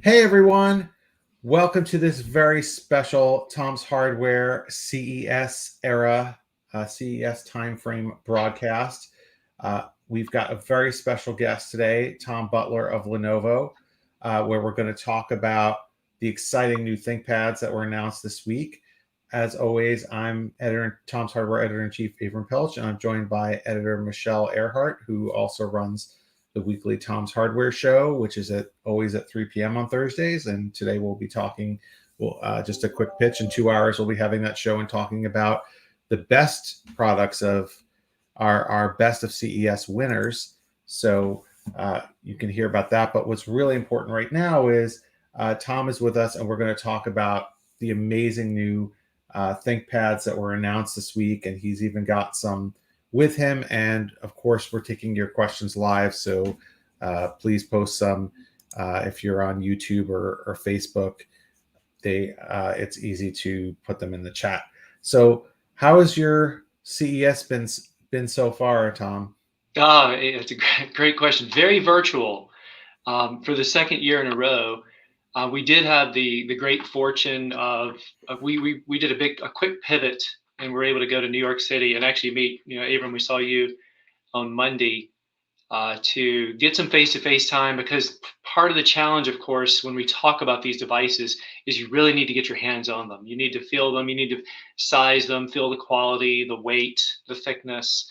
Hey everyone, welcome to this very special Tom's Hardware CES era, CES timeframe broadcast. We've got a very special guest today, Tom Butler of Lenovo, where we're going to talk about the exciting new ThinkPads that were announced this week. As always, I'm Tom's Hardware Editor-in-Chief Avram Pilch, and I'm joined by editor Michelle Earhart, who also runs the weekly Tom's Hardware show, which is always at 3 p.m. on Thursdays. And today we'll be talking, just a quick pitch. In 2 hours, we'll be having that show and talking about the best products of our best of CES winners. So you can hear about that. But what's really important right now is Tom is with us, and we're going to talk about the amazing new ThinkPads that were announced this week. And he's even got some with him. And of course, we're taking your questions live. So please post some if you're on YouTube or Facebook. It's easy to put them in the chat. So how has your CES been so far, Tom? It's a great question. Very virtual for the second year in a row. We did have the great fortune of we did a quick pivot and we're able to go to New York City and actually meet. Abram, we saw you on Monday to get some face-to-face time, because part of the challenge, of course, when we talk about these devices is you really need to get your hands on them. You need to feel them. You need to size them, feel the quality, the weight, the thickness,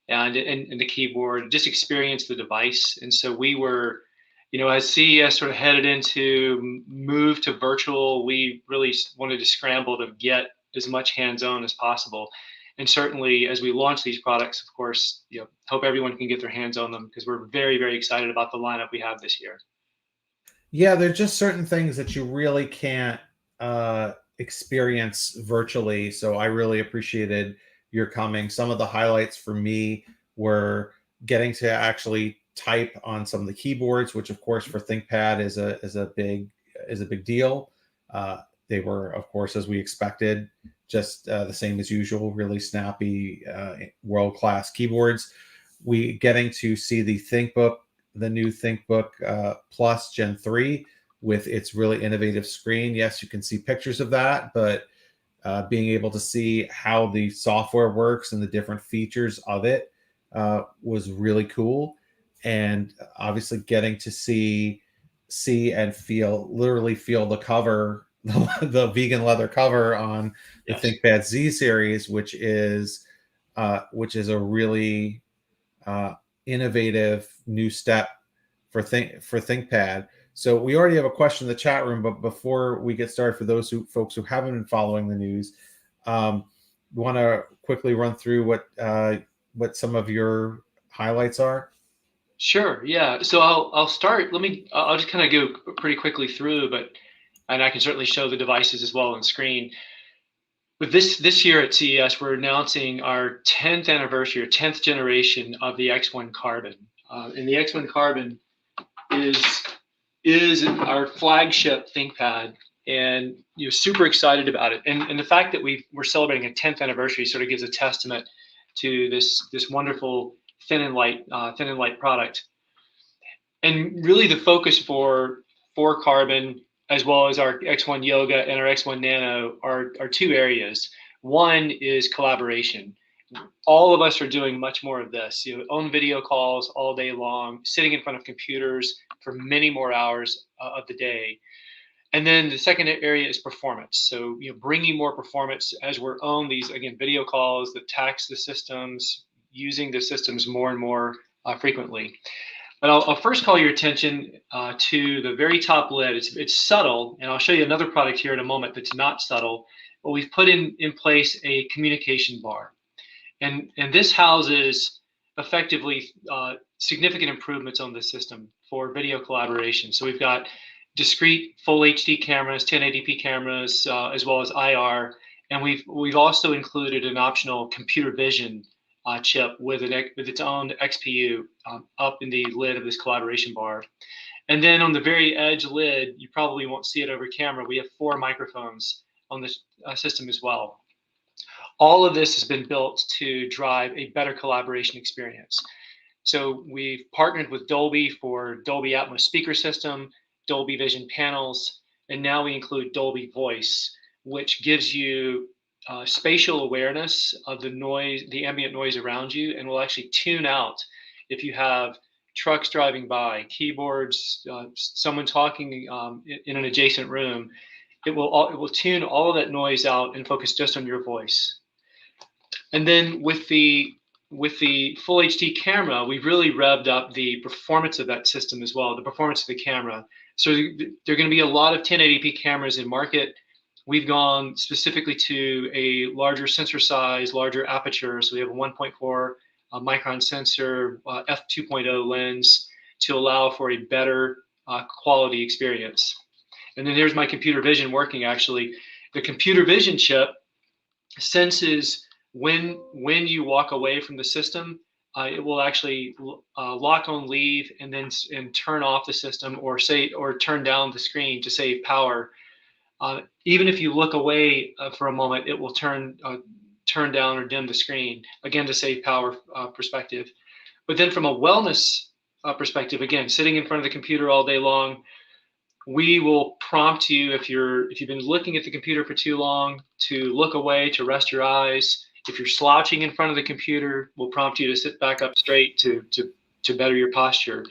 and the keyboard, just experience the device. And so we were, as CES sort of headed into move to virtual, we really wanted to scramble to get as much hands-on as possible. And certainly as we launch these products, of course, hope everyone can get their hands on them, because we're very, very excited about the lineup we have this year. Yeah, there's just certain things that you really can't experience virtually. So I really appreciated your coming. Some of the highlights for me were getting to actually type on some of the keyboards, which of course for ThinkPad is a big deal. They were, of course, as we expected, just the same as usual, really snappy, world-class keyboards. We getting to see the new ThinkBook Plus Gen 3 with its really innovative screen. Yes, you can see pictures of that, but being able to see how the software works and the different features of it was really cool. And obviously getting to see and literally feel the cover, the vegan leather cover on the Yes. ThinkPad Z series, which is a really innovative new step for ThinkPad. So we already have a question in the chat room, but before we get started, for those folks who haven't been following the news, we want to quickly run through what some of your highlights are. Sure. Yeah. So I'll start. I'll just kind of go pretty quickly through, and I can certainly show the devices as well on screen. With this year at CES, we're announcing our 10th anniversary, or 10th generation of the X1 Carbon. And the X1 Carbon is our flagship ThinkPad, and super excited about it. And the fact that we're celebrating a 10th anniversary sort of gives a testament to this wonderful thin and light product. And really, the focus for Carbon, as well as our X1 Yoga and our X1 Nano, are two areas. One is collaboration. All of us are doing much more of this, on video calls all day long, sitting in front of computers for many more hours of the day. And then the second area is performance. So, bringing more performance as we're on these, again, video calls that tax the systems, using the systems more and more frequently. But I'll first call your attention to the very top lid. It's subtle, and I'll show you another product here in a moment that's not subtle. But we've put in place a communication bar, and this houses effectively significant improvements on the system for video collaboration. So we've got discrete full HD cameras, 1080p cameras, as well as IR, and we've also included an optional computer vision chip with its own XPU up in the lid of this collaboration bar. And then on the very edge lid, you probably won't see it over camera, we have 4 microphones on the system as well. All of this has been built to drive a better collaboration experience. So we've partnered with Dolby for Dolby Atmos speaker system. Dolby Vision panels, and now we include Dolby Voice, which gives you spatial awareness of the noise, the ambient noise around you, and will actually tune out if you have trucks driving by, keyboards, someone talking in an adjacent room. It will tune all of that noise out and focus just on your voice. And then with the full HD camera, we've really revved up the performance of that system as well, the performance of the camera. So there are going to be a lot of 1080p cameras in market. We've gone specifically to a larger sensor size, larger aperture. So we have a 1.4 micron sensor, f2.0 lens to allow for a better quality experience. And then here's my computer vision working actually. The computer vision chip senses when you walk away from the system, it will actually lock on leave and then turn off the system or turn down the screen to save power. Even if you look away for a moment, it will turn down or dim the screen, again to save power perspective. But then from a wellness perspective, again, sitting in front of the computer all day long, we will prompt you if you've been looking at the computer for too long to look away, to rest your eyes. If you're slouching in front of the computer, we'll prompt you to sit back up straight to better your posture.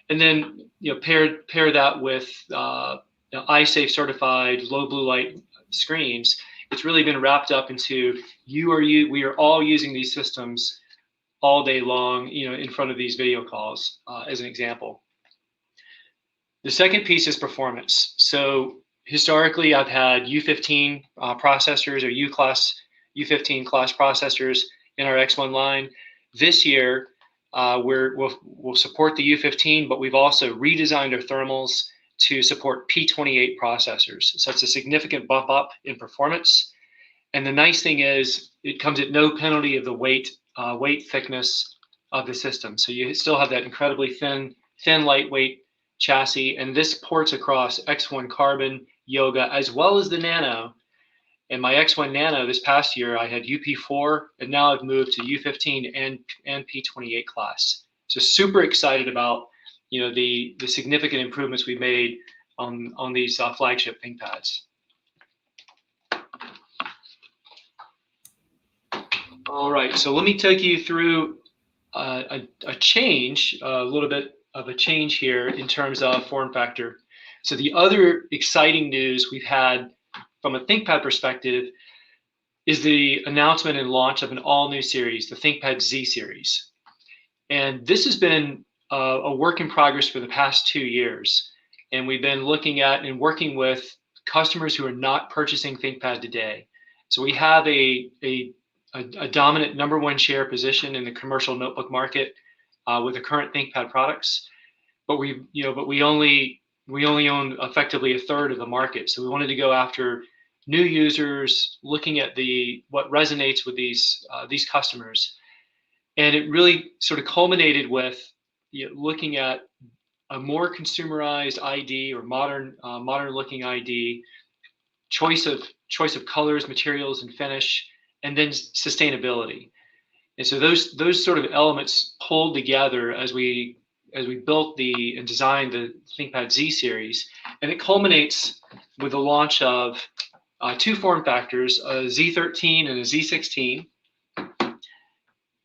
And then pair that with eye-safe certified low blue light screens. It's really been wrapped up into we are all using these systems all day long, in front of these video calls, as an example. The second piece is performance. So historically, I've had U15 processors or U15 class processors in our X1 line. This year, we'll support the U15, but we've also redesigned our thermals to support P28 processors. So it's a significant bump up in performance. And the nice thing is it comes at no penalty of the weight thickness of the system. So you still have that incredibly thin, lightweight chassis, and this ports across X1 Carbon, Yoga, as well as the Nano. And my X1 Nano this past year, I had UP4, and now I've moved to U15 and P28 class. So super excited about the significant improvements we've made on these flagship ThinkPads. All right, so let me take you through a little bit of a change here in terms of form factor. So the other exciting news we've had from a ThinkPad perspective is the announcement and launch of an all-new series, the ThinkPad Z series. And this has been a work in progress for the past 2 years. And we've been looking at and working with customers who are not purchasing ThinkPad today. So we have a dominant #1 share position in the commercial notebook market with the current ThinkPad products, but we only own effectively 1/3 of the market. So we wanted to go after new users, looking at what resonates with these customers, and it really sort of culminated with looking at a more consumerized ID or modern looking ID, choice of colors, materials, and finish, and then sustainability. And so those sort of elements pulled together as we built and designed the ThinkPad Z series, and it culminates with the launch of 2 form factors, a Z13 and a Z16.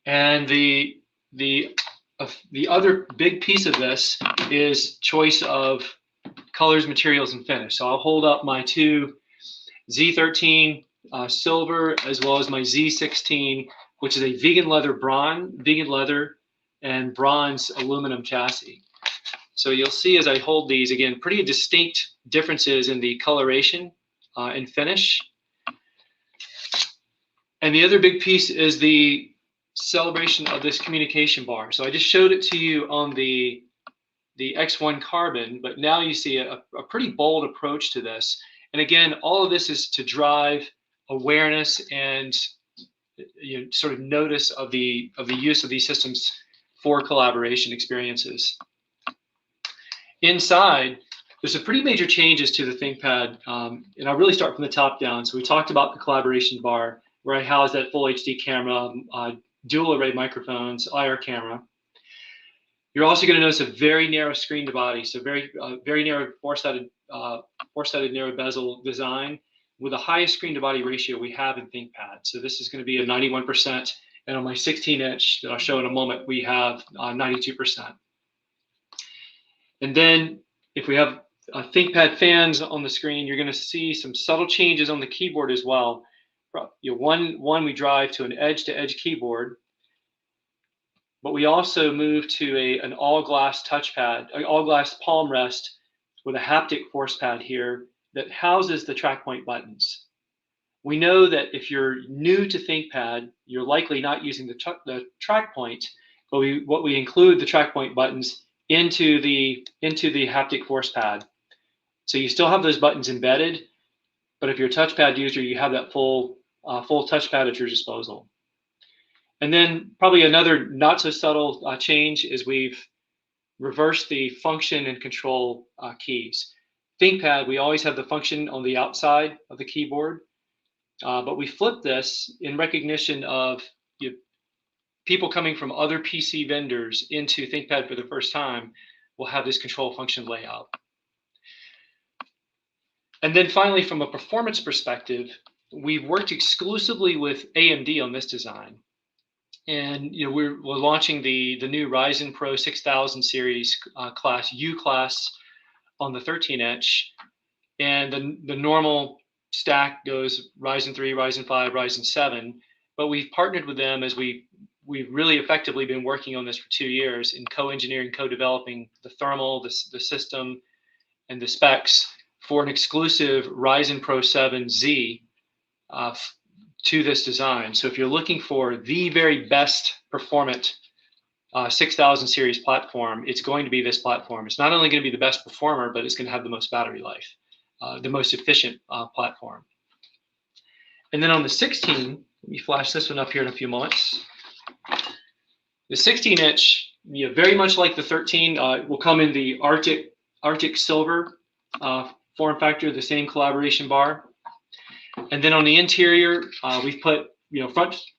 And the other big piece of this is choice of colors, materials, and finish. So I'll hold up my 2 Z13 silver as well as my Z16, which is a vegan leather and bronze aluminum chassis. So you'll see as I hold these, again, pretty distinct differences in the coloration and finish. And the other big piece is the celebration of this communication bar. So I just showed it to you on the X1 Carbon, but now you see a pretty bold approach to this. And again, all of this is to drive awareness and sort of notice of the use of these systems for collaboration experiences. Inside, there's some pretty major changes to the ThinkPad, and I'll really start from the top down. So we talked about the collaboration bar, where I house that full HD camera, dual array microphones, IR camera. You're also going to notice a very narrow screen to body, so very narrow four-sided narrow bezel design with the highest screen to body ratio we have in ThinkPad. So this is going to be a 91%, and on my 16-inch that I'll show in a moment, we have 92%. And then if we have ThinkPad fans on the screen, you're going to see some subtle changes on the keyboard as well. One, we drive to an edge-to-edge keyboard, but we also move to an all-glass touchpad, an all-glass palm rest with a haptic force pad here that houses the track point buttons. We know that if you're new to ThinkPad, you're likely not using the track point, but what we include the track point buttons into the haptic force pad. So you still have those buttons embedded, but if you're a touchpad user, you have that full touchpad at your disposal. And then probably another not so subtle change is we've reversed the function and control keys. ThinkPad, we always have the function on the outside of the keyboard, but we flipped this in recognition of people coming from other PC vendors into ThinkPad for the first time will have this control function layout. And then finally, from a performance perspective, we've worked exclusively with AMD on this design. And we're launching the new Ryzen Pro 6000 series class U-class on the 13-inch, and the normal stack goes Ryzen 3, Ryzen 5, Ryzen 7. But we've partnered with them as we've really effectively been working on this for 2 years in co-engineering, co-developing the thermal, the system, and the specs for an exclusive Ryzen Pro 7 Z to this design. So if you're looking for the very best performant 6000 series platform, it's going to be this platform. It's not only going to be the best performer, but it's going to have the most battery life, the most efficient platform. And then on the 16, let me flash this one up here in a few moments. The 16-inch, very much like the 13, will come in the Arctic Silver form factor, the same collaboration bar. And then on the interior, we've put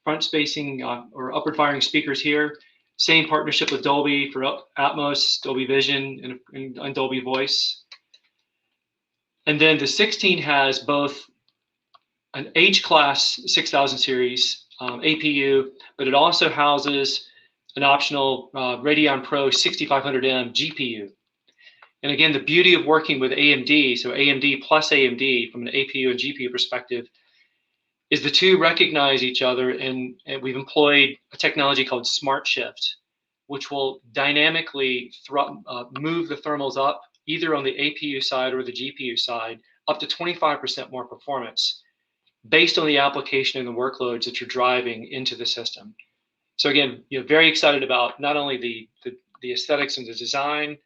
front spacing or upward firing speakers here. Same partnership with Dolby for Atmos, Dolby Vision, and Dolby Voice. And then the 16 has both an H-class 6000 series APU, but it also houses an optional Radeon Pro 6500M GPU. And again, the beauty of working with AMD, so AMD plus AMD from an APU and GPU perspective, is the two recognize each other, and we've employed a technology called Smart Shift, which will dynamically move the thermals up, either on the APU side or the GPU side, up to 25% more performance, based on the application and the workloads that you're driving into the system. So again, very excited about not only the aesthetics and the design,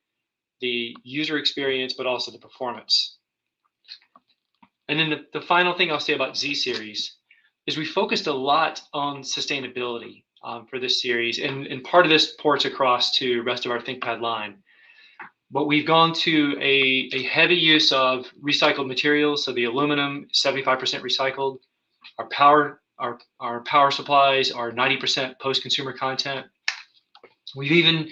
the user experience, but also the performance. And then the final thing I'll say about Z series is we focused a lot on sustainability for this series, and part of this ports across to the rest of our ThinkPad line. But we've gone to a heavy use of recycled materials, so the aluminum, 75% recycled. Our power supplies are 90% post-consumer content. We've even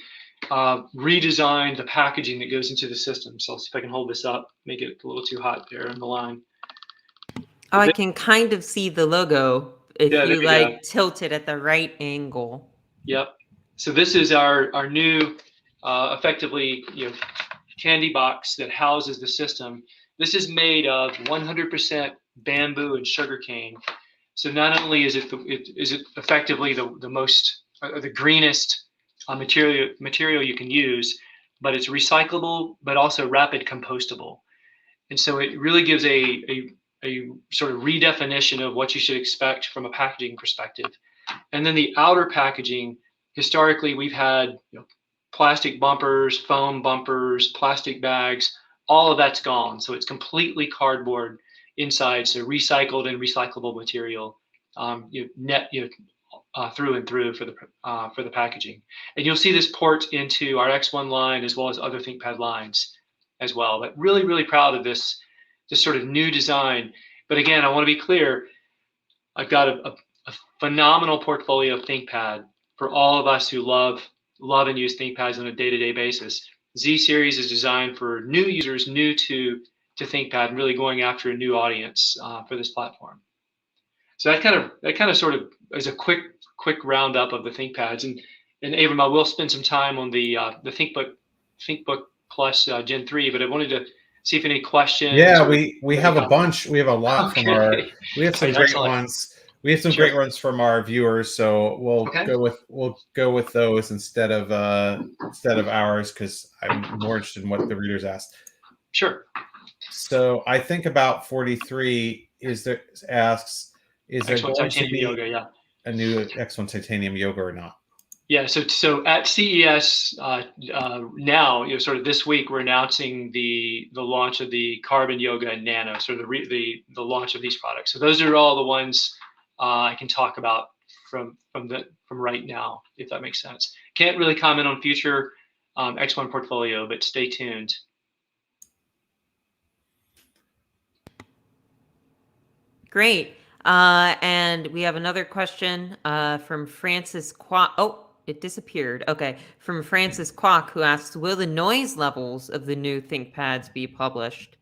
redesigned the packaging that goes into the system. So I'll see if I can hold this up, make it a little too hot there on the line. Oh, I can kind of see the logo if you tilt it at the right angle. Yep. So this is our new, effectively, candy box that houses the system. This is made of 100% bamboo and sugarcane. So not only is it effectively the most the greenest material you can use, but it's recyclable, but also rapid compostable. And so it really gives a sort of redefinition of what you should expect from a packaging perspective. And then the outer packaging, historically, we've had plastic bumpers, foam bumpers, plastic bags, all of that's gone. So it's completely cardboard inside, so recycled and recyclable material, through and through for the packaging. And you'll see this port into our X1 line as well as other ThinkPad lines as well. But really, really proud of this sort of new design. But again, I want to be clear, I've got a phenomenal portfolio of ThinkPad for all of us who love love and use ThinkPads on a day-to-day basis. Z series is designed for new users, new to ThinkPad, and really going after a new audience for this platform. So that kind of sort of is a quick roundup of the ThinkPads. And Abram, I will spend some time on the ThinkBook Plus Gen 3, but I wanted to see if any questions. Yeah, we have a bunch. We have a lot from Okay. we have some great Excellent. ones. We have some Sure. great ones from our viewers, so we'll Okay. go with those instead of ours, because I'm more interested in what the readers asked. Sure. So I think about 43 asks, is there X1 going to Titanium be Yoga, yeah. a new X1 Titanium Yoga or not? Yeah, so at CES now, sort of this week, we're announcing the launch of the Carbon Yoga and Nano, sort of the launch of these products. So those are all the ones I can talk about from right now, if that makes sense. Can't really comment on future X1 portfolio, but stay tuned. Great. And we have another question from Francis Kwok. Oh, it disappeared. Okay. From Francis Kwok, who asks, will the noise levels of the new ThinkPads be published?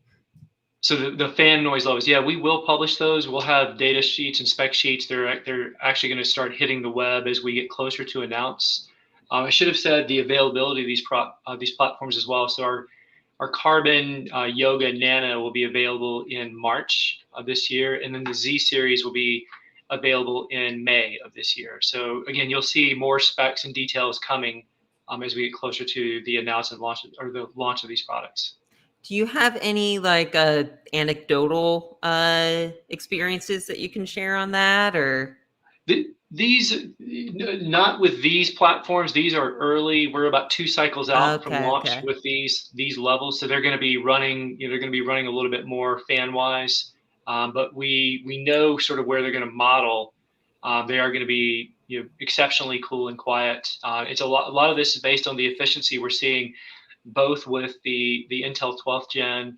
So the fan noise levels, yeah, we will publish those. We'll have data sheets and spec sheets. They're actually going to start hitting the web as we get closer to announce. I should have said the availability of these platforms as well. So our Carbon Yoga Nano will be available in March of this year, and then the Z series will be available in May of this year. So again, you'll see more specs and details coming as we get closer to the announcement the launch of these products. Do you have any like anecdotal experiences that you can share on that, or? These, not with these platforms. These are early. We're about 2 cycles out from launch with these levels, so they're going to be running. They're going to be running a little bit more fan wise, but we know sort of where they're going to model. They are going to be exceptionally cool and quiet. It's a lot of this is based on the efficiency we're seeing, both with the Intel 12th Gen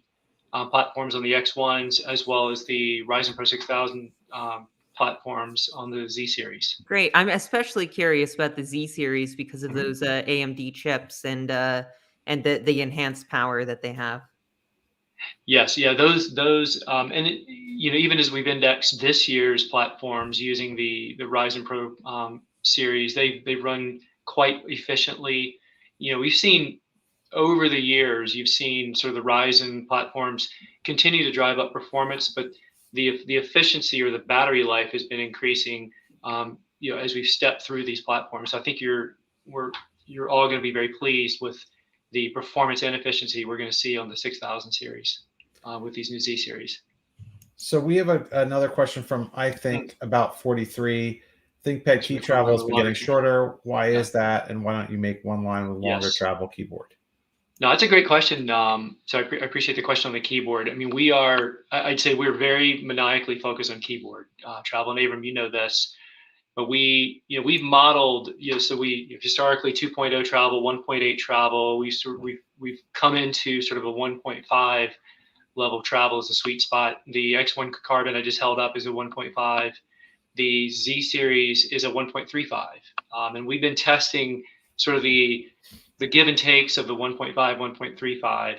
platforms on the X1s, as well as the Ryzen Pro 6000 platforms on the Z series. Great. I'm especially curious about the Z series because of those AMD chips and the enhanced power that they have. Yes, yeah, those and even as we've indexed this year's platforms using the Ryzen Pro series, they run quite efficiently. We've seen over the years, you've seen sort of the Ryzen platforms continue to drive up performance, but the efficiency or the battery life has been increasing as we've stepped through these platforms. So I think you're all going to be very pleased with the performance and efficiency we're going to see on the 6000 series with these new Z series. So we have another question from I think about 43. ThinkPad key travel has been getting shorter. Why is that? And why don't you make one line with longer travel keyboard? No, that's a great question. So I appreciate the question on the keyboard. I mean, I'd say we're very maniacally focused on keyboard travel. And Abram, you know this, but we've modeled, so we historically 2.0 travel, 1.8 travel. We've come into sort of a 1.5 level travel as a sweet spot. The X1 Carbon I just held up is a 1.5. The Z series is a 1.35. And we've been testing sort of the give and takes of the 1.5, 1.35.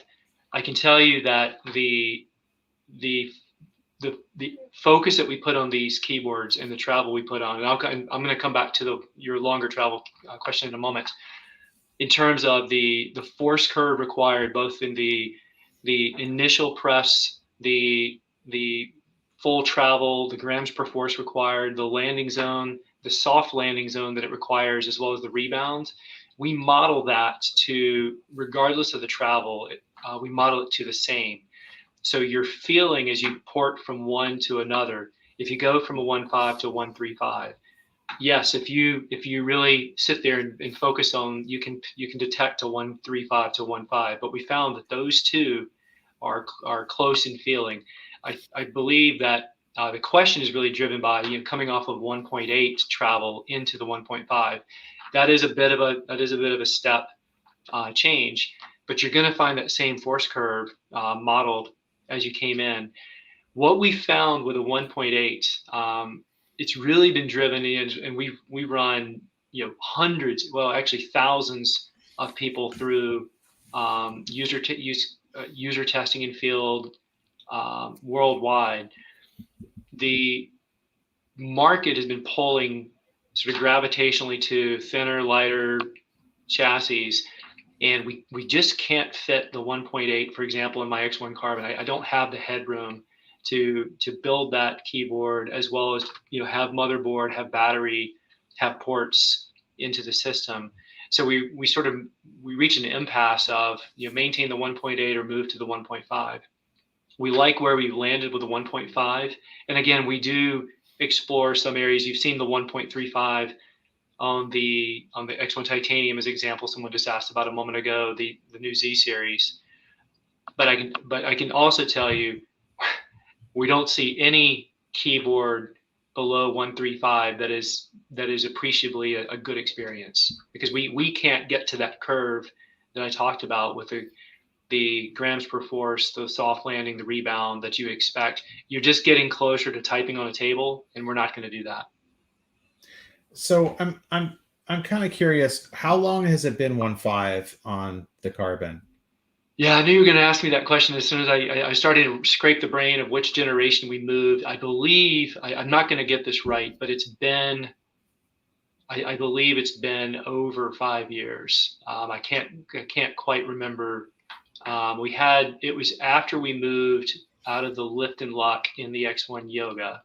I can tell you that the focus that we put on these keyboards and the travel we put on, and I'm going to come back to your longer travel question in a moment, in terms of the force curve required, both in the initial press, the full travel, the grams per force required, the landing zone, the soft landing zone that it requires, as well as the rebound. We model that to, regardless of the travel, we model it to the same. So your feeling as you port from one to another, if you go from a 1.5 to a 1.35, yes, if you really sit there and focus on, you can detect a 1.35 to 1.5. But we found that those two are close in feeling. I believe that the question is really driven by coming off of 1.8 travel into the 1.5. That is a bit of a step change, but you're going to find that same force curve modeled as you came in. What we found with a 1.8, it's really been driven, and we run hundreds, well, actually thousands of people through user testing in field worldwide. The market has been pulling sort of gravitationally to thinner, lighter chassis, and we just can't fit the 1.8, for example, in my X1 Carbon. I don't have the headroom to build that keyboard, as well as have motherboard, have battery, have ports into the system. So we reach an impasse of maintain the 1.8 or move to the 1.5. We like where we've landed with the 1.5, and again, we do explore some areas. You've seen the 1.35 on the X1 Titanium as example. Someone just asked about a moment ago, the new Z series. But I can also tell you, we don't see any keyboard below 135 that is appreciably a good experience, because we can't get to that curve that I talked about with the grams per force, the soft landing, the rebound that you expect. You're just getting closer to typing on a table, and we're not going to do that. So I'm kind of curious, how long has it been 1.5 on the Carbon? Yeah, I knew you were going to ask me that question as soon as I started to scrape the brain of which generation we moved. I believe, I'm not going to get this right, but I believe it's been over 5 years. I can't quite remember. It was after we moved out of the lift and lock in the X1 Yoga.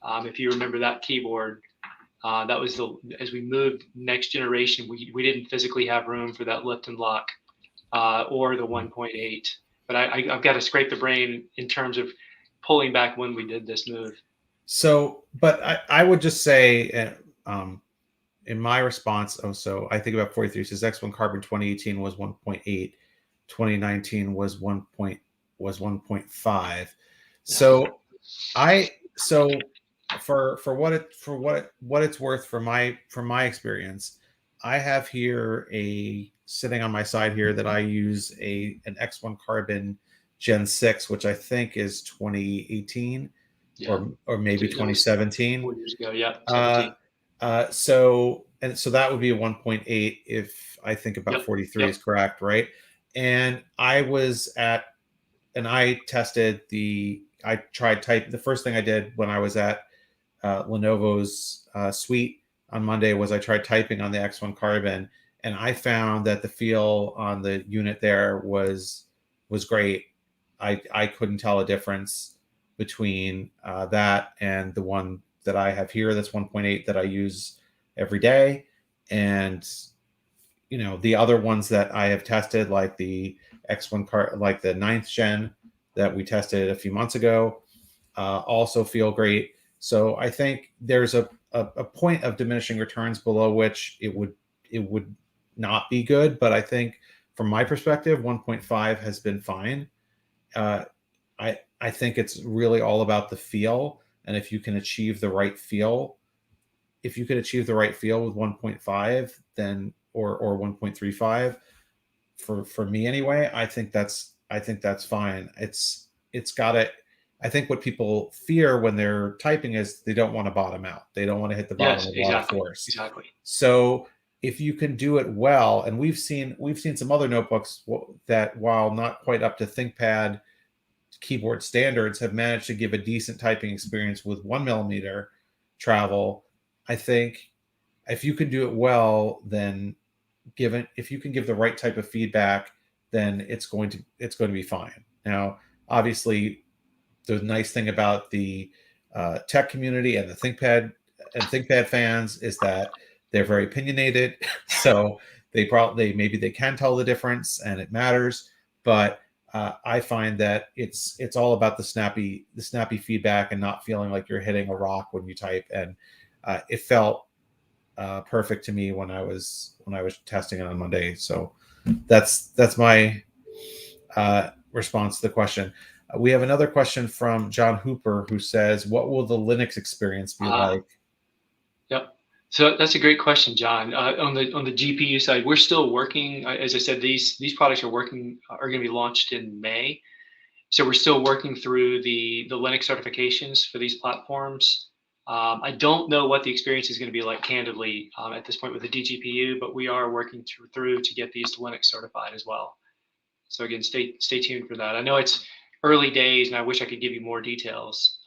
If you remember that keyboard, that was as we moved next generation, we didn't physically have room for that lift and lock or the 1.8. But I've got to scrape the brain in terms of pulling back when we did this move. So, but I would just say, in my response, so I think about 43 says X1 Carbon 2018 was 1.8, 2019 was 1.5. So for what it's worth, from my experience, I have here sitting on my side here that I use an X1 Carbon Gen 6, which I think is 2018 or maybe 2017. 4 years ago, yeah. 17. So that would be a 1.8 if I think about 43 is correct, right? And I tested I tried type. The first thing I did when I was at Lenovo's suite on Monday was I tried typing on the X1 Carbon, and I found that the feel on the unit there was great. I couldn't tell a difference between that and the one that I have here that's 1.8 that I use every day. And the other ones that I have tested, like the X1 like the 9th gen that we tested a few months ago, also feel great. So I think there's a point of diminishing returns below which it would not be good. But I think from my perspective, 1.5 has been fine. I think it's really all about the feel. And if you can achieve the right feel, with 1.5, then or 1.35, for me anyway, I think that's fine. It's got it. I think what people fear when they're typing is they don't want to bottom out. They don't want to hit the bottom with a lot of force. Exactly. So if you can do it well, and we've seen some other notebooks that, while not quite up to ThinkPad keyboard standards, have managed to give a decent typing experience with 1mm travel. I think if you can do it well, then if you can give the right type of feedback, then it's going to be fine. Now, obviously, the nice thing about the tech community and the ThinkPad fans is that they're very opinionated. So maybe they can tell the difference, and it matters. But I find that it's all about the snappy feedback and not feeling like you're hitting a rock when you type. And it felt perfect to me when I was testing it on Monday. So that's my response to the question. We have another question from John Hooper, who says, "What will the Linux experience be like?" Yep. So that's a great question, John. On the GPU side, we're still working. As I said, these products are going to be launched in May. So we're still working through the Linux certifications for these platforms. I don't know what the experience is going to be like, candidly, at this point with the DGPU, but we are working through to get these to Linux certified as well. So again, stay tuned for that. I know it's early days, and I wish I could give you more details.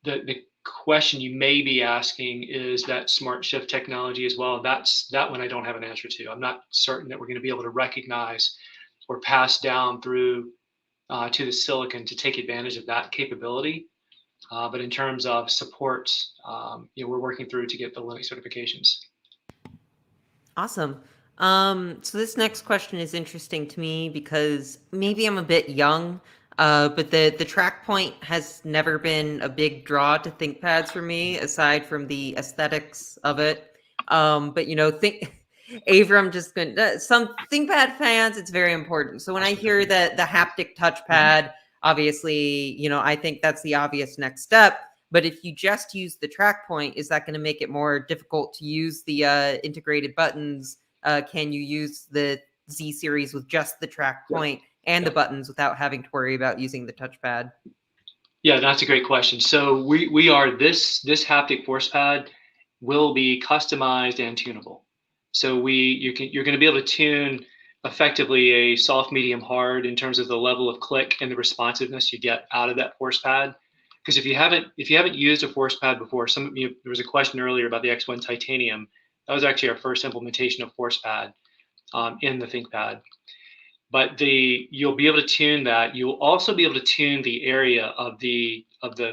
The question you may be asking is that smart shift technology as well. That one I don't have an answer to. I'm not certain that we're going to be able to recognize or pass down through to the silicon to take advantage of that capability. But in terms of support, we're working through to get the Linux certifications. Awesome. So this next question is interesting to me because maybe I'm a bit young, but the track point has never been a big draw to ThinkPads for me, aside from the aesthetics of it. But Avram just been some ThinkPad fans. It's very important. So when I hear the haptic touchpad, obviously, I think that's the obvious next step. But if you just use the track point, is that going to make it more difficult to use the integrated buttons? Can you use the Z series with just the track point and the buttons without having to worry about using the touchpad? Yeah, that's a great question. So we are this haptic force pad will be customized and tunable. So you're going to be able to tune effectively a soft, medium, hard in terms of the level of click and the responsiveness you get out of that force pad. Because if you haven't used a force pad before, there was a question earlier about the X1 titanium. That was actually our first implementation of force pad in the ThinkPad. But you'll be able to tune that. You'll also be able to tune the area of the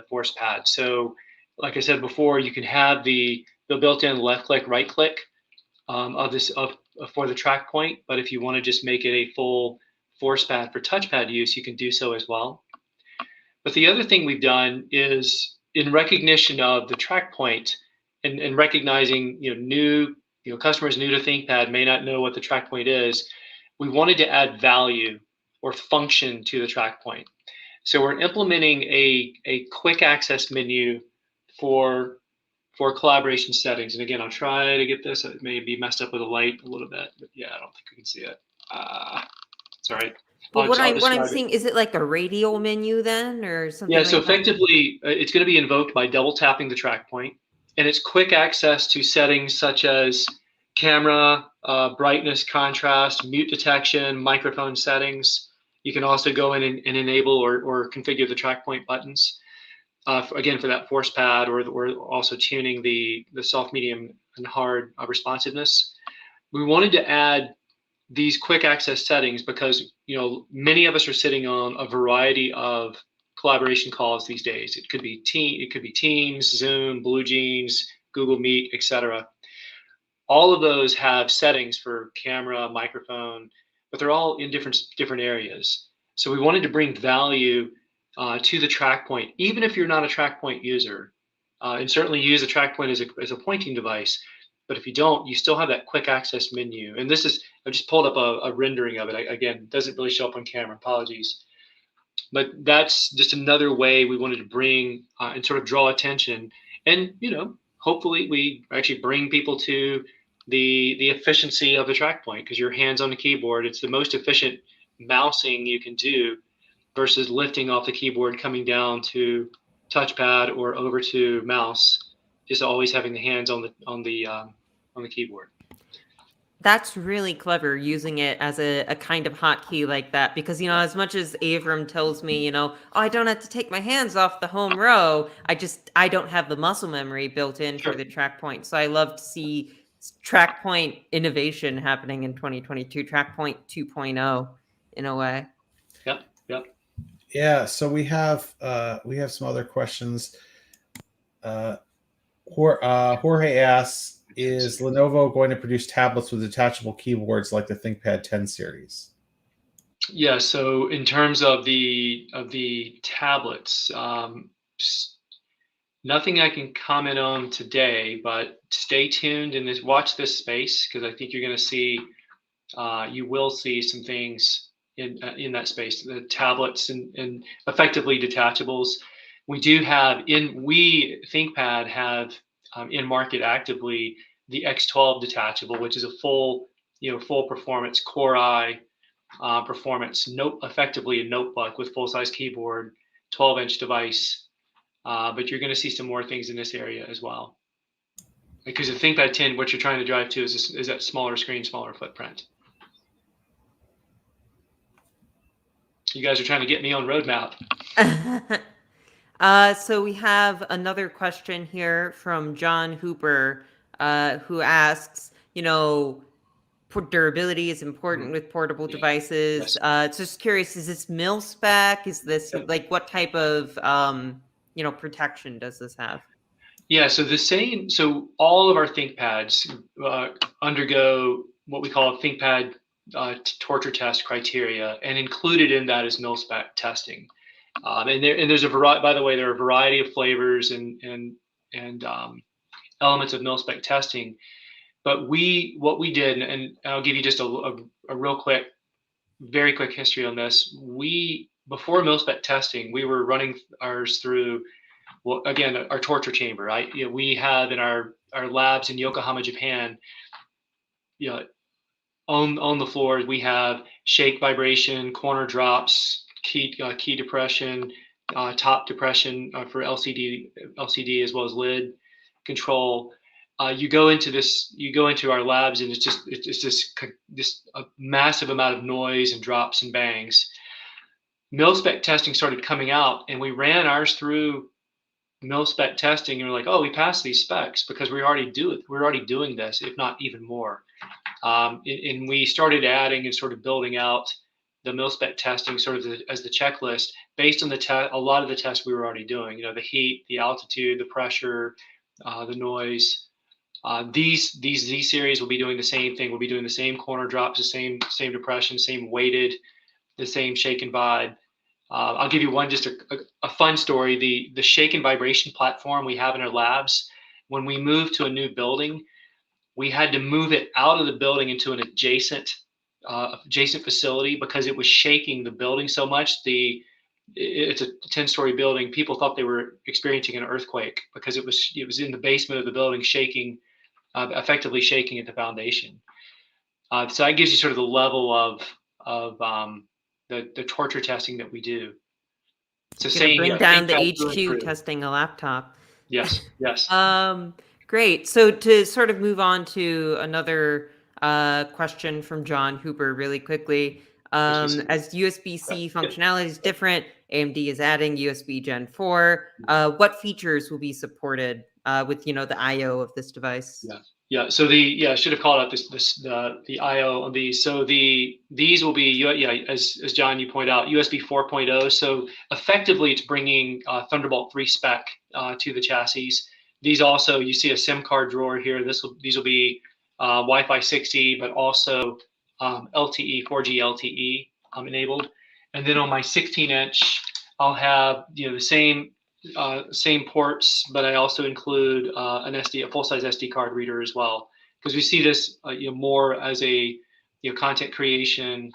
force pad. So, like I said before, you can have the built-in left click, right click for the track point. But if you want to just make it a full force pad for touchpad use, you can do so as well. But the other thing we've done is, in recognition of the track point and recognizing customers new to ThinkPad may not know what the track point is, we wanted to add value or function to the track point. So we're implementing a quick access menu for collaboration settings. And again, I'll try to get this. It may be messed up with the light a little bit, but yeah, I don't think we can see it. It's all right. But what I'm seeing, is it like a radial menu then, or something? Yeah, so effectively, it's going to be invoked by double tapping the track point, and it's quick access to settings such as camera, brightness, contrast, mute detection, microphone settings. You can also go in and enable or configure the track point buttons. Again, for that force pad, or also tuning the soft, medium, and hard responsiveness. We wanted to add these quick access settings because many of us are sitting on a variety of collaboration calls these days. It could be Teams, Zoom, BlueJeans, Google Meet, etc. All of those have settings for camera, microphone, but they're all in different areas. So we wanted to bring value to the track point, even if you're not a track point user, and certainly use a track point as a pointing device. But if you don't, you still have that quick access menu. And I just pulled up a rendering of it. Again, it doesn't really show up on camera, apologies. But that's just another way we wanted to bring and sort of draw attention. And, hopefully we actually bring people to the efficiency of the track point, because your hands on the keyboard, it's the most efficient mousing you can do versus lifting off the keyboard, coming down to touchpad or over to mouse, just always having the hands on the keyboard. That's really clever, using it as a kind of hotkey like that, because as much as Avram tells me, I don't have to take my hands off the home row, I don't have the muscle memory built in for the track point. So I love to see track point innovation happening in 2022, track point 2.0 in a way. Yep. Yeah, so we have some other questions. Jorge asks, is Lenovo going to produce tablets with detachable keyboards like the ThinkPad 10 series? Yeah, so in terms of the tablets, nothing I can comment on today, but stay tuned and watch this space, because I think you're going to see, you will see some things in that space, the tablets and effectively detachables. We ThinkPad have in market actively the X12 detachable, which is a full performance Core i performance effectively a notebook with full size keyboard, 12-inch device, but you're going to see some more things in this area as well. Because the ThinkPad 10, what you're trying to drive to is that smaller screen, smaller footprint. You guys are trying to get me on roadmap. So we have another question here from John Hooper, who asks, durability is important with portable devices. Yes. So just curious, is this mil spec? Is this like what type of protection does this have? Yeah, so all of our ThinkPads undergo what we call a ThinkPad torture test criteria, and included in that is mil spec testing. And there's a variety. By the way, there are a variety of flavors and elements of mil spec testing. But what we did, and I'll give you just a very quick history on this. Before mil spec testing, we were running ours through, well, again, our torture chamber, right? We have in our labs in Yokohama, Japan, on the floors, we have shake vibration, corner drops, key depression, top depression for LCD as well as lid control. You go into our labs, and it's just a massive amount of noise and drops and bangs. Mil spec testing started coming out, and we ran ours through mil spec testing, and we're like, oh, we passed these specs because we're already doing this, if not even more. And we started adding and sort of building out the mil spec testing sort of as the checklist based on a lot of the tests we were already doing. The heat, the altitude, the pressure, the noise. These Z series will be doing the same thing. We'll be doing the same corner drops, the same depression, same weighted, the same shake and vibe. I'll give you just a fun story. The shake and vibration platform we have in our labs, when we moved to a new building, we had to move it out of the building into an adjacent facility because it was shaking the building so much. It's a 10-story building. People thought they were experiencing an earthquake because it was in the basement of the building, shaking, effectively shaking at the foundation. So that gives you sort of the level of the torture testing that we do. So bring down the HQ testing a laptop. Yes. Great. So to sort of move on to another question from John Hooper really quickly. As USB-C functionality is different, AMD is adding USB Gen 4. What features will be supported with the I/O of this device? Yeah. So I should have called out the I/O on these. So these will be as John, you point out, USB 4.0. So effectively, it's bringing Thunderbolt 3 spec to the chassis. These also, you see a SIM card drawer here. These will be Wi-Fi 6E, but also LTE, 4G LTE enabled. And then on my 16-inch, I'll have the same ports, but I also include a full-size SD card reader as well, because we see this more as a content creation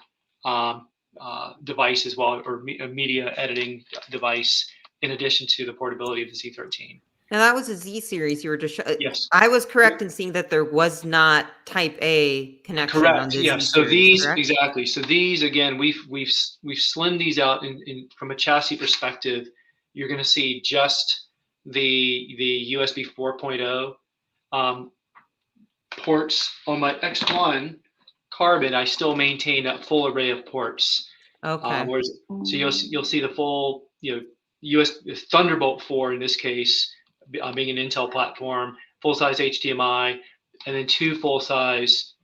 device as well, or a media editing device, in addition to the portability of the Z13. Now that was a Z series. You were just yes. I was correct in seeing that there was not Type A connection. Correct. On the Yeah. Z So series, these correct? exactly. So these again, we've slimmed these out in from a chassis perspective. You're going to see just the USB 4.0 ports. On my X1 Carbon, I still maintain that full array of ports. Okay. So you'll see the full US Thunderbolt 4 in this case, being an Intel platform, full-size HDMI, and then 2 full-size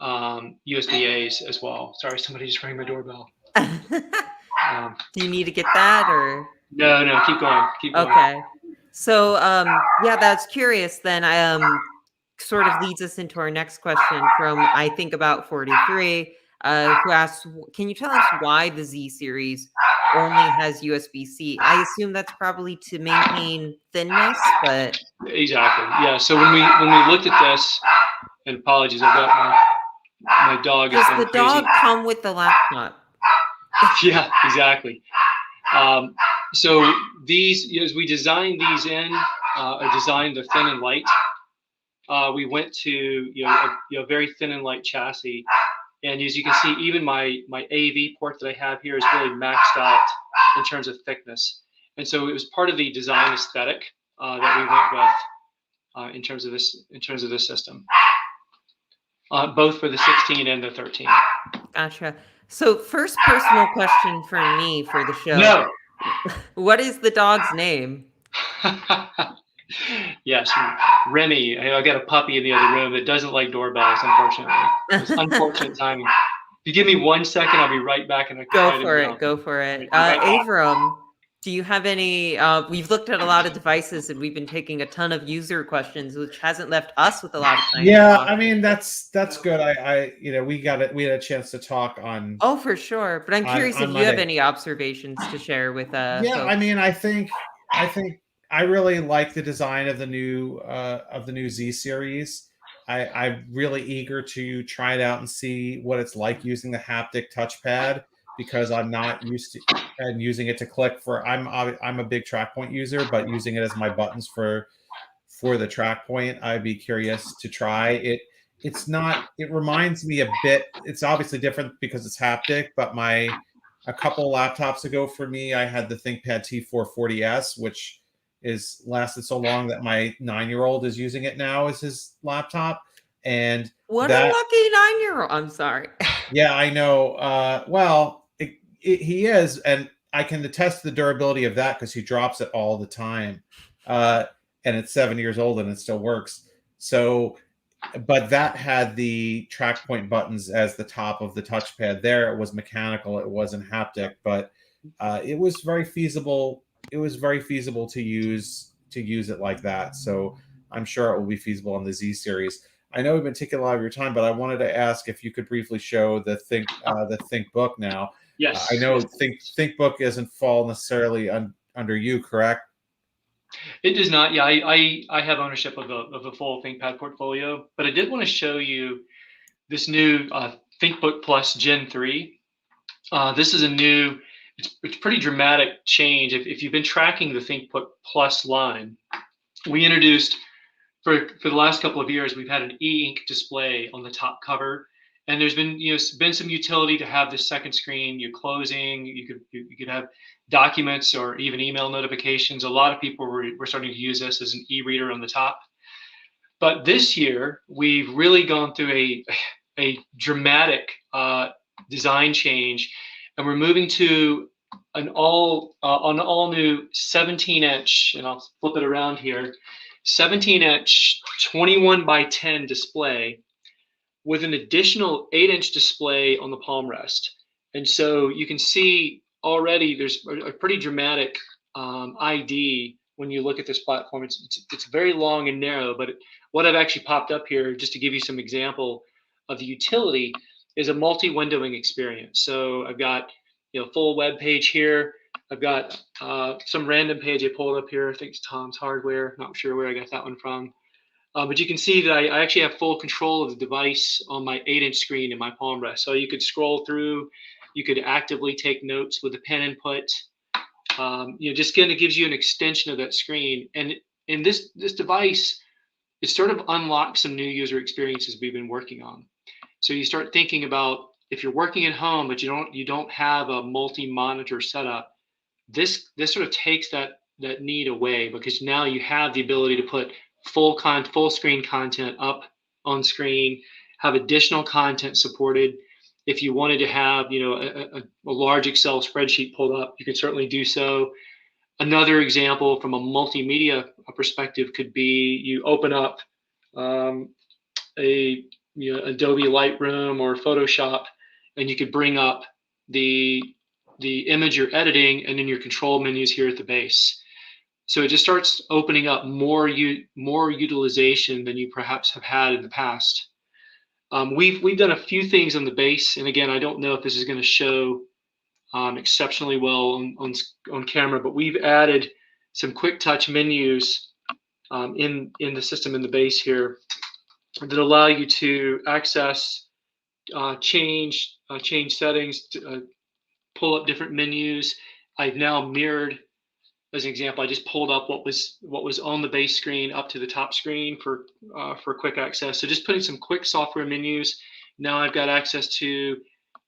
USB-As as well. Sorry, somebody just rang my doorbell. Do you need to get that or? No, keep going. Okay. So, that's curious then. Sort of leads us into our next question from I Think About 43, who asks, can you tell us why the Z series only has USB-C? I assume that's probably to maintain thinness, but exactly. Yeah. So when we looked at this, and apologies, I've got my dog. Does the dog come with the laptop? Yeah, exactly. So these, as we designed these or designed the thin and light, we went to a very thin and light chassis, and as you can see, even my AV port that I have here is really maxed out in terms of thickness. And so it was part of the design aesthetic that we went with in terms of this system, both for the 16 and the 13. Gotcha. So first personal question for me for the show. No. What is the dog's name? Yes, Remy. I got a puppy in the other room that doesn't like doorbells, unfortunately. It's unfortunate timing. If you give me 1 second, I'll be right back. And Go for it. Avram, do you have any? We've looked at a lot of devices, and we've been taking a ton of user questions, which hasn't left us with a lot of time. Yeah, I mean that's good. We had a chance to talk on. Oh, for sure. But I'm curious if you have any observations to share with Yeah, folks. I mean, I think I really like the design of the new Z series. I'm really eager to try it out and see what it's like using the haptic touchpad, because I'm not used to and using it to click for. I'm a big TrackPoint user, but using it as my buttons for the TrackPoint, I'd be curious to try it. It's not. It reminds me a bit. It's obviously different because it's haptic, but a couple laptops ago for me, I had the ThinkPad T440S, which is lasted so long that my 9-year-old is using it now as his laptop. And what a lucky 9-year-old. I'm sorry. Yeah, I know. Well, he is, and I can attest to the durability of that because he drops it all the time. And it's 7 years old and it still works. So, but that had the TrackPoint buttons as the top of the touchpad. There, it was mechanical. It wasn't haptic, but it was very feasible. It was very feasible to use it like that. So I'm sure it will be feasible on the Z series. I know we've been taking a lot of your time, but I wanted to ask if you could briefly show the ThinkBook now. Yes. I know ThinkBook doesn't fall necessarily under you, correct? It does not. Yeah, I have ownership of the full ThinkPad portfolio, but I did want to show you this new ThinkBook Plus Gen 3. This is a new. It's pretty dramatic change. If you've been tracking the ThinkBook Plus line, we introduced for the last couple of years, we've had an e-ink display on the top cover, and there's been some utility to have this second screen. You're closing. You could have documents or even email notifications. A lot of people were starting to use this as an e-reader on the top. But this year, we've really gone through a dramatic design change, and we're moving to an all new 17-inch, and I'll flip it around here, 17-inch 21:10 display with an additional 8-inch display on the palm rest. And so you can see already there's a pretty dramatic ID when you look at this platform. It's very long and narrow, but what I've actually popped up here, just to give you some example of the utility, is a multi-windowing experience. So I've got full web page here. I've got some random page I pulled up here. I think it's Tom's Hardware. Not sure where I got that one from. But you can see that I actually have full control of the device on my 8-inch screen in my palm rest. So you could scroll through. You could actively take notes with the pen input. Just kind of gives you an extension of that screen. And in this device, it sort of unlocks some new user experiences we've been working on. So you start thinking about if you're working at home, but you don't have a multi-monitor setup. This sort of takes that need away, because now you have the ability to put full screen content up on screen, have additional content supported. If you wanted to have a large Excel spreadsheet pulled up, you could certainly do so. Another example from a multimedia perspective could be you open up Adobe Lightroom or Photoshop, and you could bring up the image you're editing and then your control menus here at the base. So it just starts opening up more utilization than you perhaps have had in the past. We've done a few things on the base, and again, I don't know if this is going to show exceptionally well on camera, but we've added some quick touch menus in the system in the base here that allow you to access, change settings, pull up different menus. I've now mirrored, as an example, I just pulled up what was on the base screen up to the top screen for quick access. So just putting some quick software menus. Now I've got access to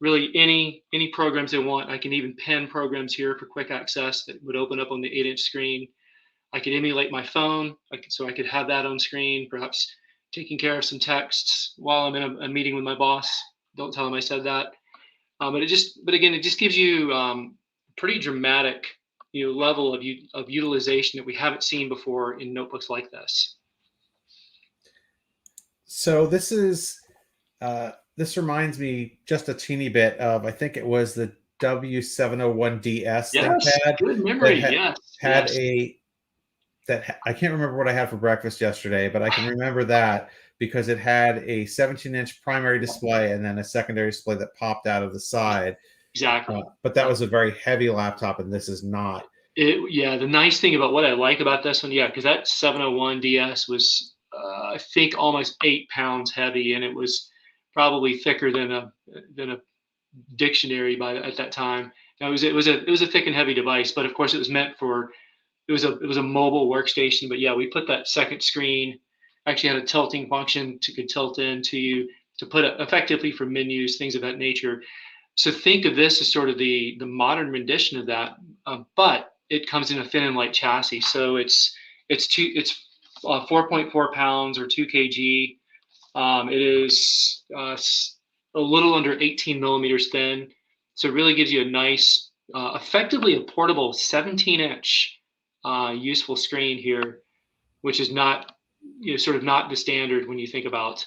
really any programs they want. I can even pen programs here for quick access that would open up on the 8-inch screen. I could emulate my phone, so I could have that on screen, perhaps taking care of some texts while I'm in a meeting with my boss. Don't tell him I said that. But again, it just gives you pretty dramatic, level of utilization that we haven't seen before in notebooks like this. So this reminds me just a teeny bit of, I think it was the W701DS Yes, ThinkPad good memory. that had I can't remember what I had for breakfast yesterday, but I can remember that because it had a 17-inch primary display and then a secondary display that popped out of the side. Exactly. But that was a very heavy laptop, and this is not. The nice thing about what I like about this one, because that 701 DS was, I think, almost 8 pounds heavy, and it was probably thicker than a dictionary at that time. Now, it was a thick and heavy device, but of course it was meant for. It was a mobile workstation, but we put that second screen. Actually had a tilting function could tilt into to put it effectively for menus, things of that nature. So think of this as sort of the modern rendition of that, but it comes in a thin and light chassis. So it's 4.4 pounds or 2 kg. It is a little under 18 millimeters thin. So it really gives you a nice, effectively a portable 17-inch useful screen here, which is not, sort of not the standard when you think about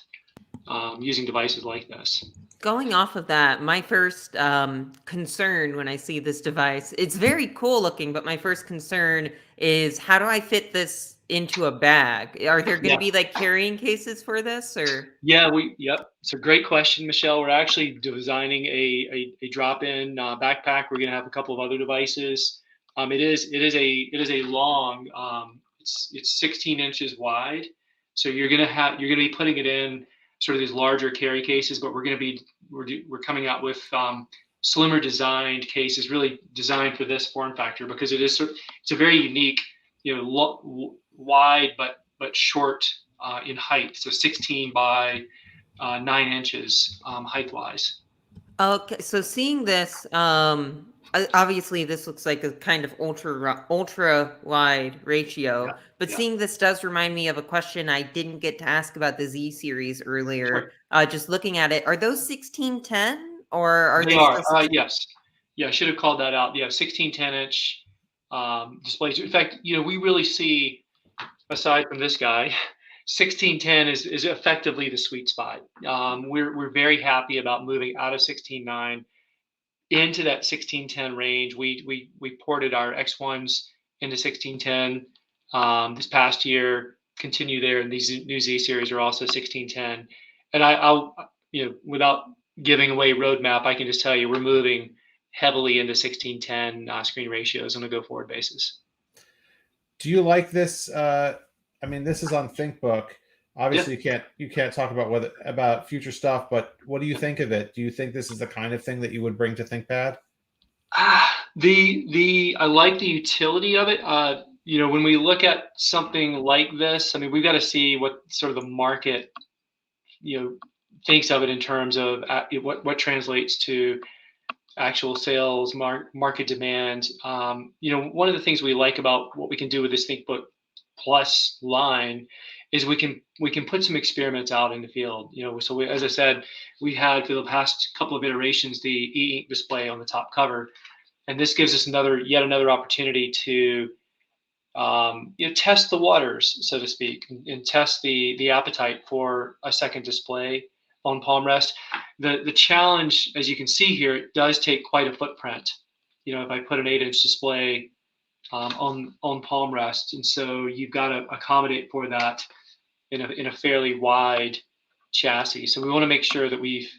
using devices like this. Going off of that, my first concern when I see this device, it's very cool looking, but my first concern is how do I fit this into a bag? Are there going to be like carrying cases for this, or? Yep. It's a great question, Michelle. We're actually designing a drop-in backpack. We're going to have a couple of other devices. It is a long. It's 16 inches wide, so you're going to be putting it in sort of these larger carry cases, but we're coming out with slimmer designed cases, really designed for this form factor, because it's a very unique, wide but short in height, so 16 by 9 inches height wise. Okay, so seeing this, obviously this looks like a kind of ultra wide ratio, but seeing this does remind me of a question I didn't get to ask about the Z series earlier. Sure. Just looking at it, are those 1610 or are they are? Yes. Yeah, I should have called that out. 1610-inch displays. In fact, we really see, aside from this guy, 1610 is effectively the sweet spot. We're very happy about moving out of 16.9 into that 1610 range. We ported our X1s into 1610 this past year. Continue there, and these new Z series are also 1610. And I'll without giving away roadmap, I can just tell you we're moving heavily into 1610 screen ratios on a go-forward basis. Do you like this? I mean, this is on ThinkBook. Obviously, you can't talk about future stuff, but what do you think of it? Do you think this is the kind of thing that you would bring to ThinkPad? I like the utility of it. When we look at something like this, I mean, we've got to see what sort of the market, thinks of it in terms of what translates to actual sales, market demand. One of the things we like about what we can do with this ThinkBook Plus line is we can put some experiments out in the field. So as I said, we had for the past couple of iterations the e-ink display on the top cover, and this gives us yet another opportunity to test the waters, so to speak, and test the appetite for a second display on palm rest. The challenge, as you can see here, it does take quite a footprint. If I put an 8-inch display on palm rest, and so you've got to accommodate for that in a fairly wide chassis. So we want to make sure that we've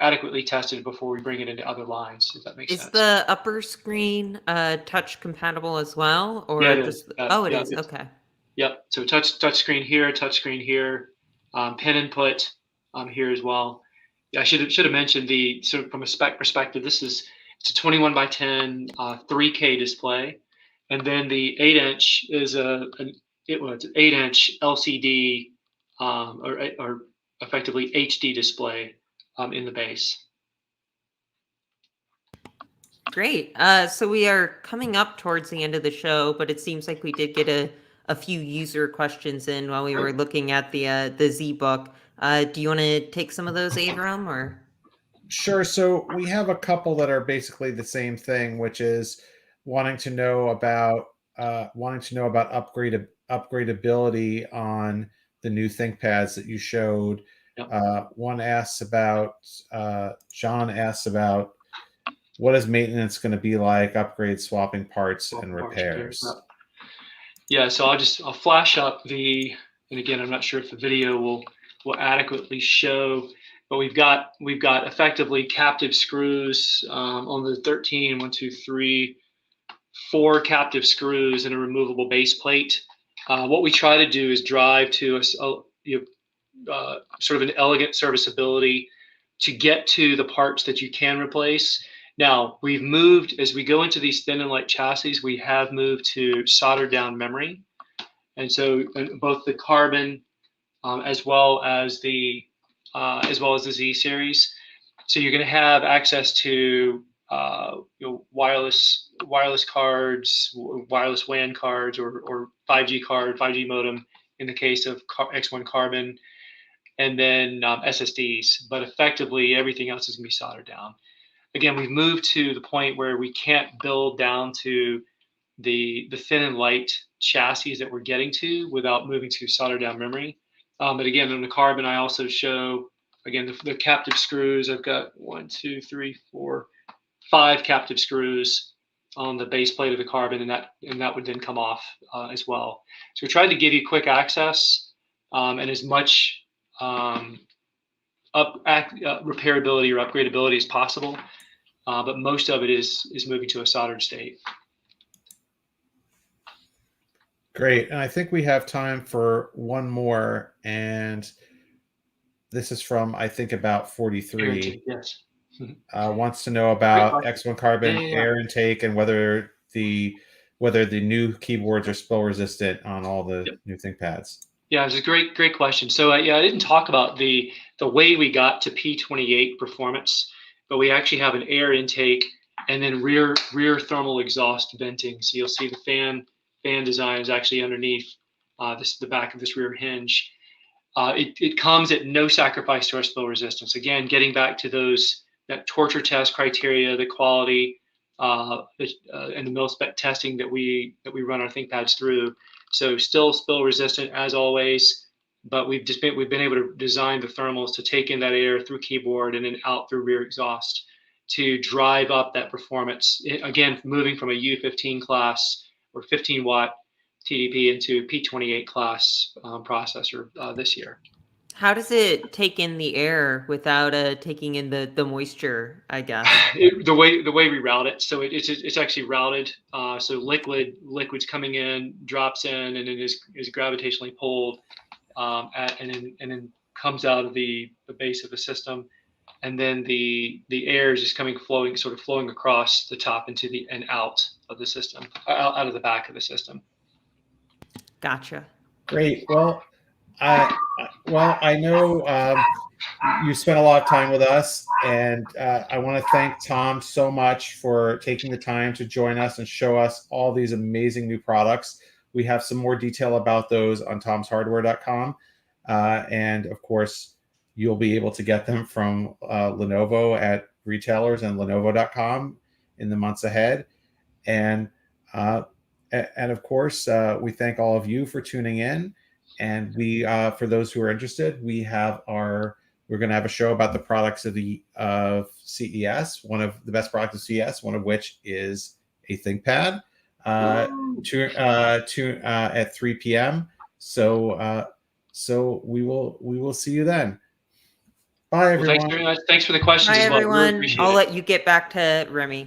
adequately tested before we bring it into other lines, if that makes sense. Is the upper screen touch compatible as well, or it just? Is. It is. Okay. Yep. So touch screen here, pen input here as well. I should have mentioned so from a spec perspective, it's a 21 by 10 3K display, and then the 8-inch is it's an 8-inch LCD or effectively HD display in the base. Great. So we are coming up towards the end of the show, but it seems like we did get a few user questions in while we were looking at the Z book. Do you want to take some of those, Avram, or? Sure. So we have a couple that are basically the same thing, which is wanting to know about upgradability on the new ThinkPads that you showed. Yep. John asks about what is maintenance going to be like, upgrade, swapping parts, and repairs. Yeah, so I'll flash up and again, I'm not sure if the video will adequately show, but we've got effectively captive screws on the 13, 1, 2, 3, 4 captive screws and a removable base plate. What we try to do is drive to sort of an elegant serviceability to get to the parts that you can replace. Now, we've moved, as we go into these thin and light chassis, we have moved to soldered down memory. And so both the Carbon as well as the Z series. So you're going to have access to wireless cards, wireless WAN cards, or 5G card, 5G modem in the case of X1 Carbon, and then SSDs. But effectively, everything else is going to be soldered down. Again, we've moved to the point where we can't build down to the thin and light chassis that we're getting to without moving to soldered down memory. But again, on the Carbon, I also show, again, the captive screws. I've got 1, 2, 3, 4, 5 captive screws on the base plate of the Carbon, and that would then come off as well. So we tried to give you quick access and as much repairability or upgradability as possible. But most of it is moving to a soldered state. Great. And I think we have time for one more. And this is from, I think, about 43. Yes. Wants to know about X1 Carbon air intake and whether the new keyboards are spill resistant on all the new ThinkPads. Yeah, it's a great question. So I didn't talk about the way we got to P28 performance, but we actually have an air intake and then rear thermal exhaust venting. So you'll see the fan design is actually underneath the back of this rear hinge. It comes at no sacrifice to our spill resistance. Again, getting back to that torture test criteria, the quality and the mil-spec testing that we run our ThinkPads through. So still spill resistant as always, but we've been able to design the thermals to take in that air through keyboard and then out through rear exhaust to drive up that performance. Again, moving from a U15 class or 15-watt TDP into P28 class processor this year. How does it take in the air without taking in the moisture, I guess? The way we route it, so it's actually routed. So liquid's coming in, drops in, and it is gravitationally pulled, and then comes out of the base of the system, and then the air is just flowing across the top and out of the system, out of the back of the system. Gotcha. Great. Well, I know you spent a lot of time with us, and I want to thank Tom so much for taking the time to join us and show us all these amazing new products. We have some more detail about those on tomshardware.com, and of course, you'll be able to get them from Lenovo at retailers and Lenovo.com in the months ahead. And of course, we thank all of you for tuning in. And we, for those who are interested, we're going to have a show about the products of CES. One of the best products of CES, one of which is a ThinkPad. At 3 p.m. So we will see you then. Bye, everyone. Well, thanks very much. Thanks for the questions. Bye, as well. everyone. Really I'll let you get back to Remy.